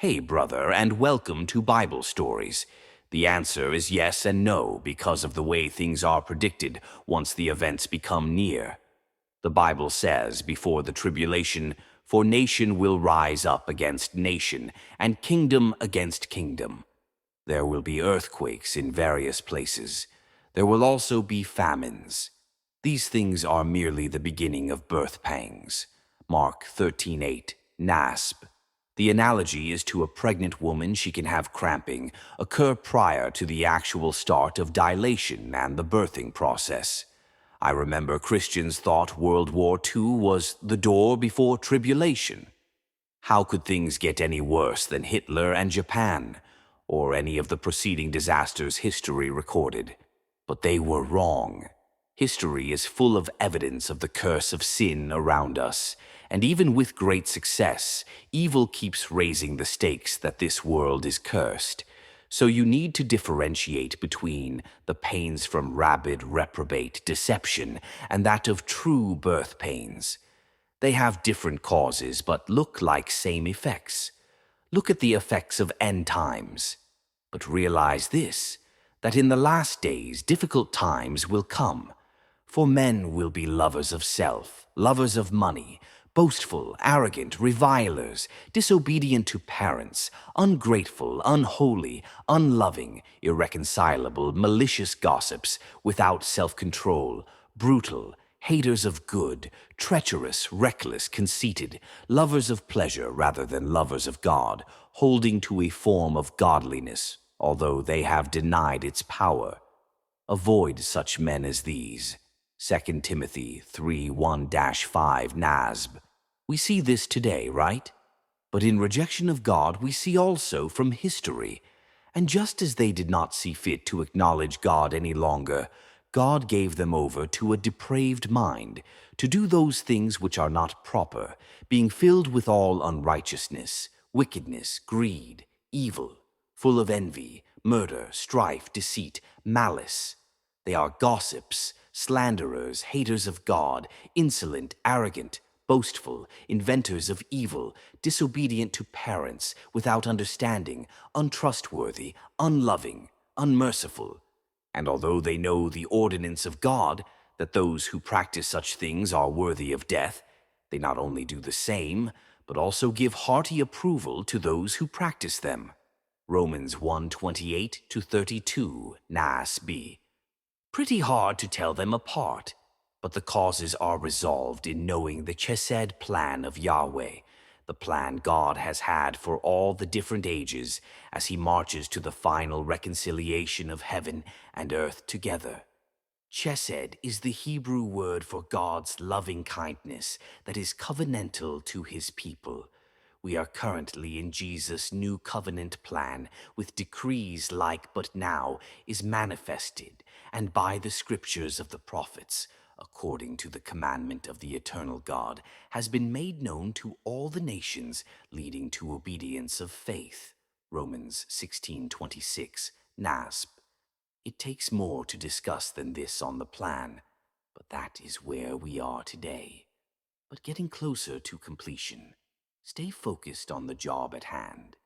Hey, brother, and welcome to Bible Stories. The answer is yes and no because of the way things are predicted once the events become near. The Bible says, before the tribulation, for nation will rise up against nation, and kingdom against kingdom. There will be earthquakes in various places. There will also be famines. These things are merely the beginning of birth pangs. Mark 13:8, NASB. The analogy is to a pregnant woman. She can have cramping occur prior to the actual start of dilation and the birthing process. I remember Christians thought World War II was the door before tribulation. How could things get any worse than Hitler and Japan, or any of the preceding disasters history recorded? But they were wrong. History is full of evidence of the curse of sin around us, and even with great success, evil keeps raising the stakes that this world is cursed. So you need to differentiate between the pains from rabid reprobate deception and that of true birth pains. They have different causes but look like same effects. Look at the effects of end times. But realize this, that in the last days difficult times will come. For men will be lovers of self, lovers of money, boastful, arrogant, revilers, disobedient to parents, ungrateful, unholy, unloving, irreconcilable, malicious gossips, without self-control, brutal, haters of good, treacherous, reckless, conceited, lovers of pleasure rather than lovers of God, holding to a form of godliness, although they have denied its power. Avoid such men as these. 2 Timothy 3:1-5 NASB. We see this today, right? But in rejection of God, we see also from history. And just as they did not see fit to acknowledge God any longer, God gave them over to a depraved mind, to do those things which are not proper, being filled with all unrighteousness, wickedness, greed, evil, full of envy, murder, strife, deceit, malice. They are gossips, slanderers, haters of God, insolent, arrogant, boastful, inventors of evil, disobedient to parents, without understanding, untrustworthy, unloving, unmerciful. And although they know the ordinance of God, that those who practice such things are worthy of death, they not only do the same, but also give hearty approval to those who practice them. Romans 1:28-32, Nas B. Pretty hard to tell them apart, but the causes are resolved in knowing the Chesed plan of Yahweh, the plan God has had for all the different ages as he marches to the final reconciliation of heaven and earth together. Chesed is the Hebrew word for God's loving kindness that is covenantal to his people. We are currently in Jesus' new covenant plan, with decrees like but now is manifested, and by the scriptures of the prophets, according to the commandment of the eternal God, has been made known to all the nations, leading to obedience of faith. Romans 16:26, NASB. It takes more to discuss than this on the plan, but that is where we are today. But getting closer to completion. Stay focused on the job at hand.